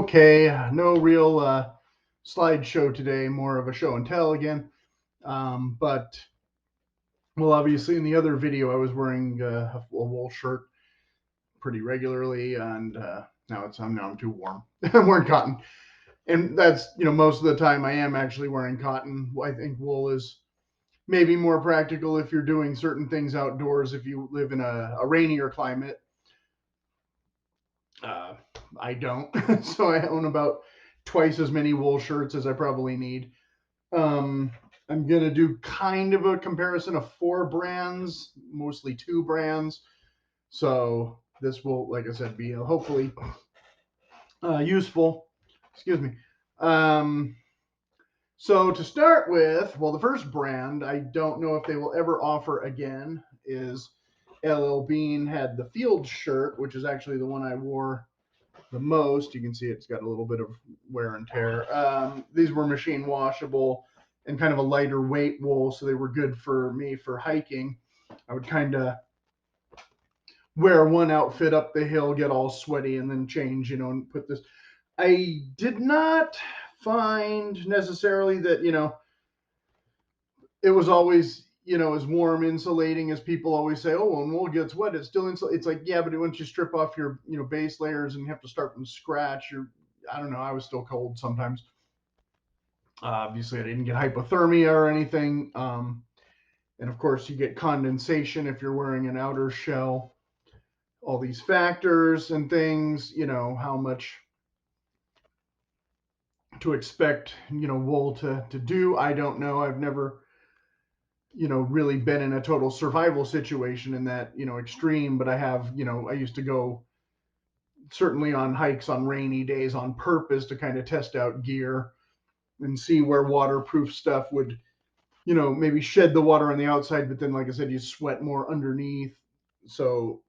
Okay, no real slideshow today, more of a show and tell again. But well, obviously in the other video I was wearing a wool shirt pretty regularly, and now I'm too warm. I'm wearing cotton, and that's most of the time I am actually wearing cotton. I think wool is maybe more practical if you're doing certain things outdoors. If you live in a rainier climate, uh, I don't, so I own about twice as many wool shirts as I probably need. Um, I'm going to do kind of a comparison of four brands, mostly two brands. So this will, like I said, be hopefully useful. Excuse me. Um, so to start with, well, the first brand, I don't know if they will ever offer again, is LL Bean had the field shirt, which is actually the one I wore the most. You can see it's got a little bit of wear and tear. These were machine washable and kind of a lighter weight wool, so they were good for me for hiking. I would kind of wear one outfit up the hill, get all sweaty, and then change, and put this. I did not find necessarily that, it was always, as warm, insulating as people always say. Oh, when wool gets wet, it's still insulated. It's like, yeah, but once you strip off your, base layers and you have to start from scratch, I don't know, I was still cold sometimes. Obviously, I didn't get hypothermia or anything. And of course, you get condensation if you're wearing an outer shell. All these factors and things, how much to expect, wool to do. I don't know. I've never, really been in a total survival situation in that, extreme, but I have, I used to go certainly on hikes on rainy days on purpose to kind of test out gear and see where waterproof stuff would, maybe shed the water on the outside, but then, like I said, you sweat more underneath. So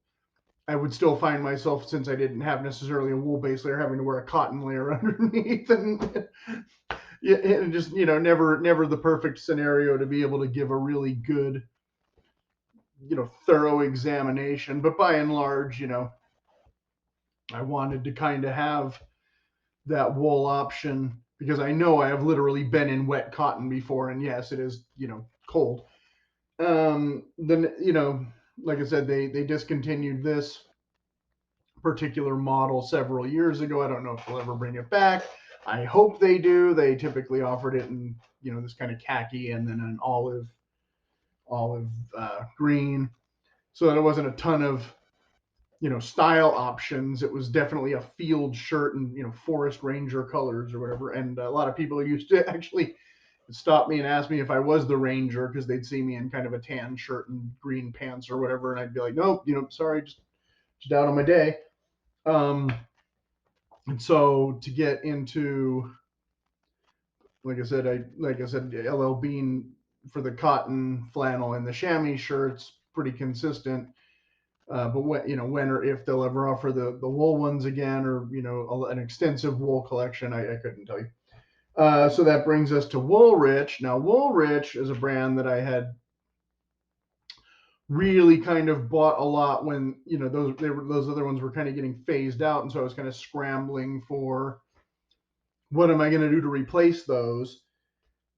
I would still find myself, since I didn't have necessarily a wool base layer, having to wear a cotton layer underneath, and yeah, and just never the perfect scenario to be able to give a really good, thorough examination. But by and large, I wanted to kind of have that wool option because I know I have literally been in wet cotton before, and yes, it is cold. Then like I said, they discontinued this particular model several years ago. I don't know if they'll ever bring it back. I hope they do. They typically offered it in this kind of khaki and then an olive green, so that it wasn't a ton of style options. It was definitely a field shirt and forest ranger colors or whatever. And a lot of people used to actually stop me and ask me if I was the ranger because they'd see me in kind of a tan shirt and green pants or whatever, and I'd be like, nope, sorry, just out on my day. And so to get into, like I said, LL Bean for the cotton flannel and the chamois shirts, pretty consistent. But when or if they'll ever offer the wool ones again, or an extensive wool collection, I couldn't tell you. So that brings us to Woolrich. Now, Woolrich is a brand that I had really kind of bought a lot when those other ones were kind of getting phased out, and so I was kind of scrambling for what am I going to do to replace those.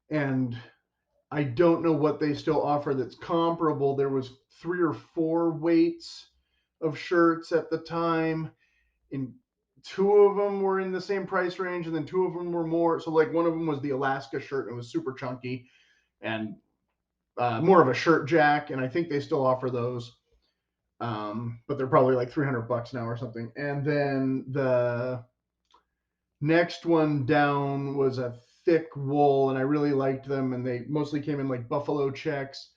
And I don't know what they still offer that's comparable. There was 3 or 4 weights of shirts at the time, and 2 of them were in the same price range, and then 2 of them were more. So like one of them was the Alaska shirt, and it was super chunky and more of a shirt jack, and I think they still offer those, but they're probably like $300 now or something. And then the next one down was a thick wool, and I really liked them, and they mostly came in like buffalo checks.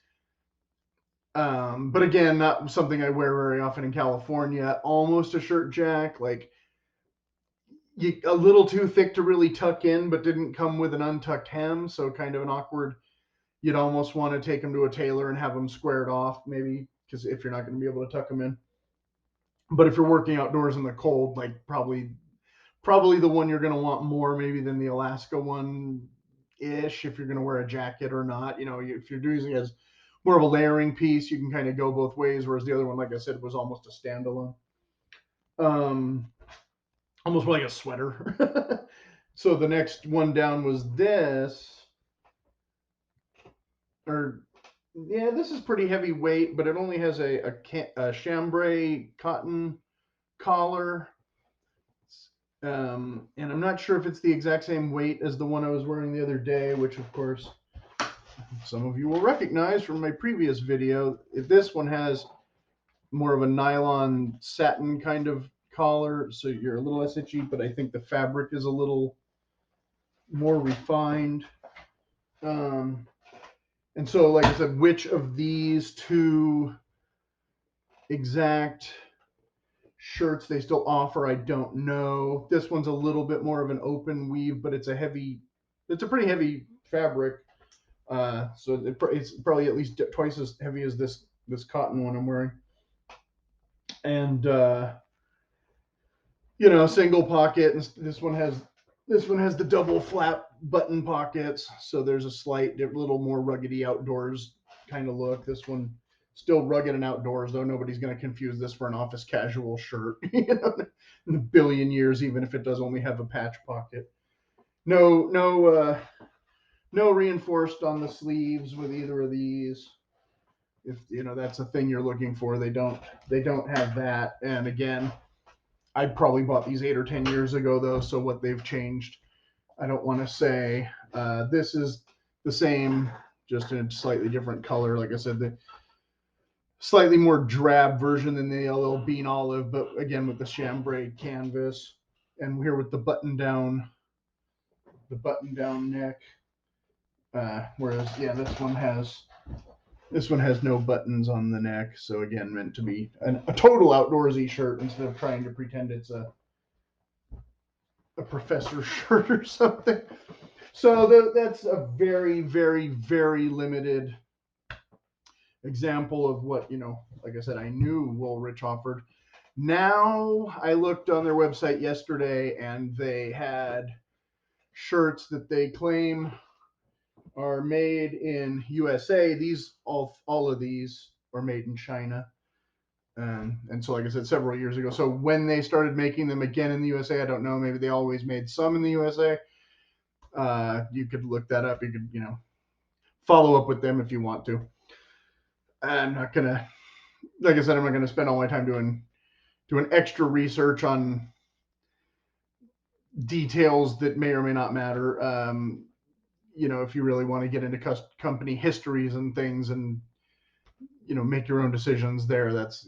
But again, not something I wear very often in California. Almost a shirt jack, like a little too thick to really tuck in, but didn't come with an untucked hem, so kind of an awkward. You'd almost want to take them to a tailor and have them squared off, maybe, because if you're not going to be able to tuck them in. But if you're working outdoors in the cold, like probably the one you're going to want more maybe than the Alaska one ish, if you're going to wear a jacket or not. If you're using it as more of a layering piece, you can kind of go both ways, whereas the other one, like I said, was almost a standalone. Um, almost like a sweater. So the next one down was this, or yeah, this is pretty heavyweight, but it only has a chambray cotton collar. And I'm not sure if it's the exact same weight as the one I was wearing the other day, which of course some of you will recognize from my previous video. This one has more of a nylon satin kind of collar, so you're a little less itchy, but I think the fabric is a little more refined. And so, like I said, which of these two exact shirts they still offer, I don't know. This one's a little bit more of an open weave, but it's a pretty heavy fabric. So it's probably at least twice as heavy as this cotton one I'm wearing. And single pocket. And this one has the double flap button pockets, so there's a slight little more ruggedy outdoors kind of look. This one still rugged and outdoors, though nobody's going to confuse this for an office casual shirt. In a billion years, even if it does only have a patch pocket. No reinforced on the sleeves with either of these. If that's a thing you're looking for, they don't have that. And again, I probably bought these 8 or 10 years ago, though, so what they've changed, I don't want to say. This is the same, just in a slightly different color. Like I said, the slightly more drab version than the LL Bean Olive, but again with the chambray canvas, and here with the button down neck. Whereas, yeah, this one has no buttons on the neck, so again, meant to be a total outdoorsy shirt instead of trying to pretend it's a professor shirt or something. So that's a very, very, very limited example of what, like I said, I knew Woolrich offered. Now, I looked on their website yesterday, and they had shirts that they claim are made in USA. All of these are made in China. And so, like I said, several years ago. So when they started making them again in the USA, I don't know. Maybe they always made some in the USA. You could look that up. You could, follow up with them if you want to. I'm not gonna, like I said, I'm not gonna spend all my time doing extra research on details that may or may not matter. If you really want to get into company histories and things, and make your own decisions there, that's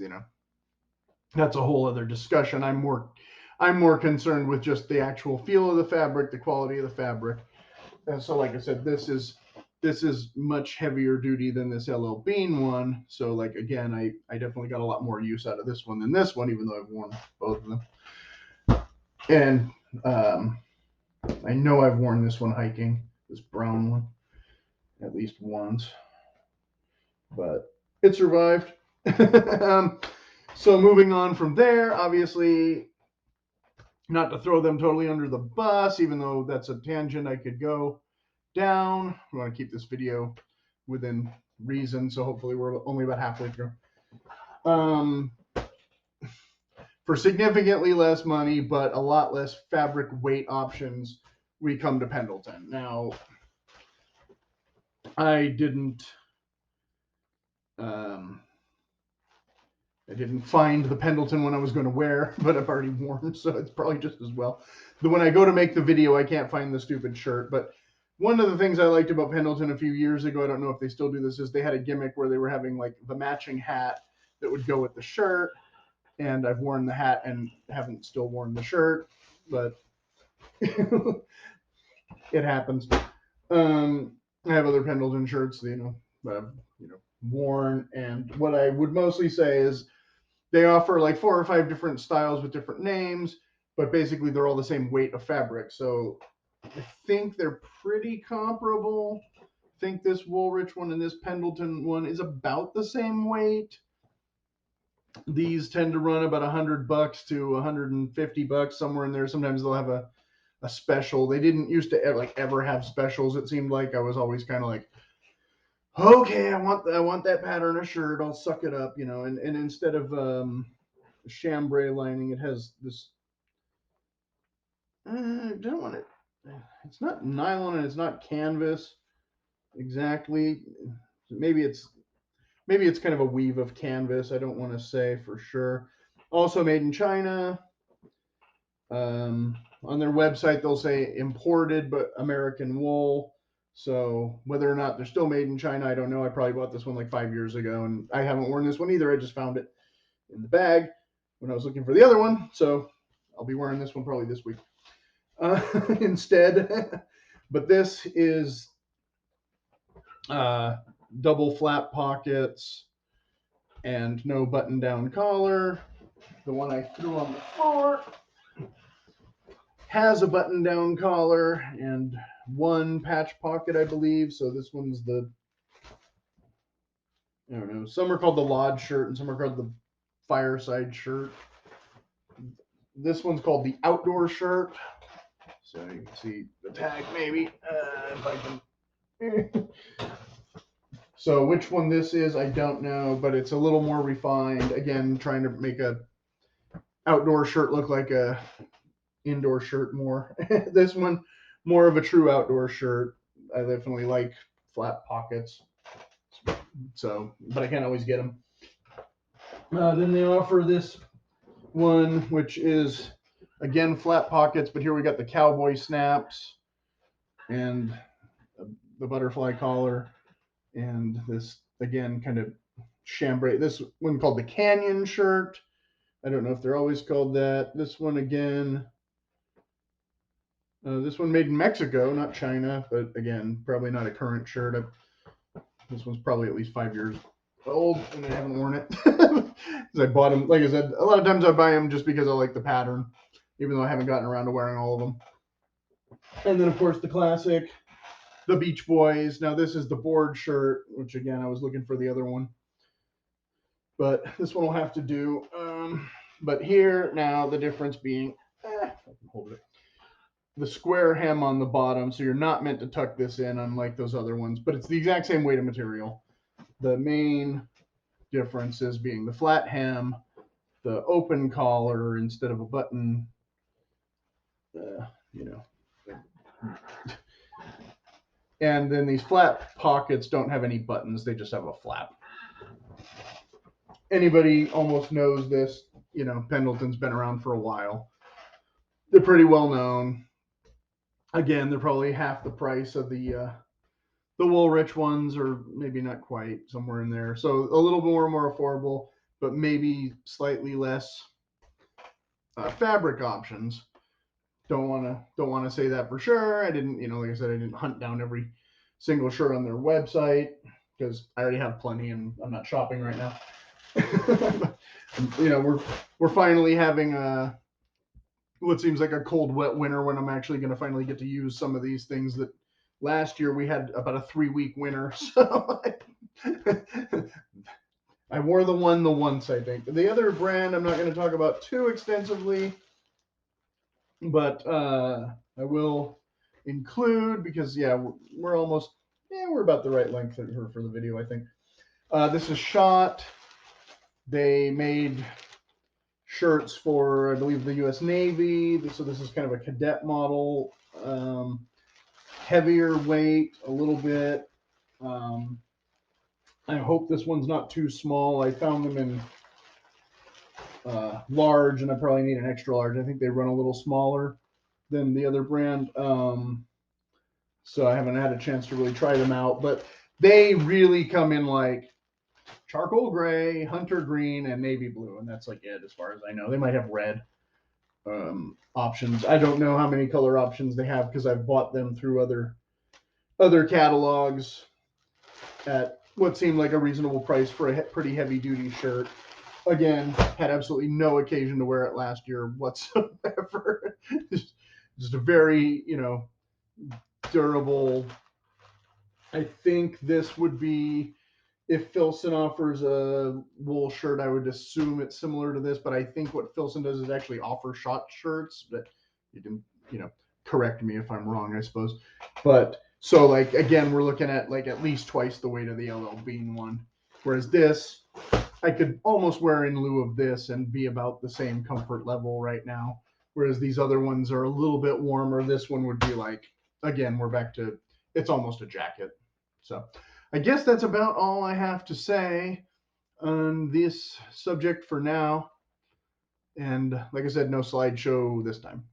a whole other discussion. I'm more concerned with just the actual feel of the fabric, the quality of the fabric. And so, like I said, this is much heavier duty than this LL Bean one. So, like, again, I definitely got a lot more use out of this one than this one, even though I've worn both of them. And I know I've worn this one hiking, this brown one, at least once, but it survived. So moving on from there, obviously, not to throw them totally under the bus, even though that's a tangent I could go down. We want to keep this video within reason, so hopefully we're only about halfway through. For significantly less money, but a lot less fabric weight options, we come to Pendleton. Now, I didn't find the Pendleton one I was going to wear, but I've already worn, so it's probably just as well. When I go to make the video, I can't find the stupid shirt. But one of the things I liked about Pendleton a few years ago, I don't know if they still do this, is they had a gimmick where they were having like the matching hat that would go with the shirt. And I've worn the hat and haven't still worn the shirt, but it happens. I have other Pendleton shirts, that I've worn, and what I would mostly say is they offer like 4 or 5 different styles with different names, but basically they're all the same weight of fabric. So I think they're pretty comparable. I think this Woolrich one and this Pendleton one is about the same weight. These tend to run about $100 to $150, somewhere in there. Sometimes they'll have a special. They didn't used to ever have specials. It seemed like I was always kind of like, okay, I want that pattern of shirt. I'll suck it up, And instead of chambray lining, it has this I don't want it. It's not nylon and it's not canvas exactly. Maybe it's kind of a weave of canvas. I don't want to say for sure. Also made in China. On their website, they'll say imported, but American wool. So whether or not they're still made in China, I don't know. I probably bought this one like 5 years ago, and I haven't worn this one either. I just found it in the bag when I was looking for the other one. So I'll be wearing this one probably this week instead. But this is uh, double flap pockets and no button down collar. The one I threw on the floor has a button down collar and one patch pocket, I believe. So this one's the, I don't know, some are called the lodge shirt and some are called the fireside shirt. This one's called the outdoor shirt. So you can see the tag maybe, if I can. So which one this is, I don't know, but it's a little more refined. Again, trying to make a outdoor shirt look like a indoor shirt more. This one, more of a true outdoor shirt. I definitely like flat pockets. So, but I can't always get them. Then they offer this one, which is again flat pockets, but here we got the cowboy snaps and the butterfly collar, and this again kind of chambray. This one called the Canyon shirt. I don't know if they're always called that. This one again. This one made in Mexico, not China, but again, probably not a current shirt. This one's probably at least 5 years old, and I haven't worn it because I bought them. Like I said, a lot of times I buy them just because I like the pattern, even though I haven't gotten around to wearing all of them. And then, of course, the classic, the Beach Boys. Now, this is the board shirt, which again, I was looking for the other one, but this one will have to do. But here now, the difference being, I can hold it. The square hem on the bottom, so you're not meant to tuck this in, unlike those other ones, but it's the exact same weight of material. The main differences being the flat hem, the open collar instead of a button, you know. And then these flat pockets don't have any buttons, they just have a flap. Anybody almost knows this, Pendleton's been around for a while. They're pretty well known. Again, they're probably half the price of the Woolrich ones, or maybe not quite, somewhere in there. So a little more affordable, but maybe slightly less fabric options. Don't want to say that for sure. I didn't, like I said, I didn't hunt down every single shirt on their website because I already have plenty and I'm not shopping right now. We're finally having what seems like a cold, wet winter when I'm actually going to finally get to use some of these things that last year we had about a 3-week winter. So I wore the once, I think. The other brand I'm not going to talk about too extensively, but I will include because, yeah, we're almost, we're about the right length for the video, I think. This is Schott. They made shirts for, I believe, the U.S. Navy. So this is kind of a cadet model, heavier weight a little bit. I hope this one's not too small. I found them in large, and I probably need an extra large. I think they run a little smaller than the other brand. So I haven't had a chance to really try them out, but they really come in like charcoal gray, hunter green, and navy blue, and that's like it as far as I know. They might have red options. I don't know how many color options they have because I've bought them through other catalogs at what seemed like a reasonable price for a pretty heavy duty shirt. Again, had absolutely no occasion to wear it last year whatsoever. just a very, durable. I think this would be, if Filson offers a wool shirt, I would assume it's similar to this, but I think what Filson does is actually offer Schott shirts, but you can, correct me if I'm wrong, I suppose. But so like, again, we're looking at like at least twice the weight of the LL Bean one. Whereas this, I could almost wear in lieu of this and be about the same comfort level right now whereas these other ones are a little bit warmer. This one would be like, again, we're back to, it's almost a jacket. So I guess that's about all I have to say on this subject for now. And like I said, no slideshow this time.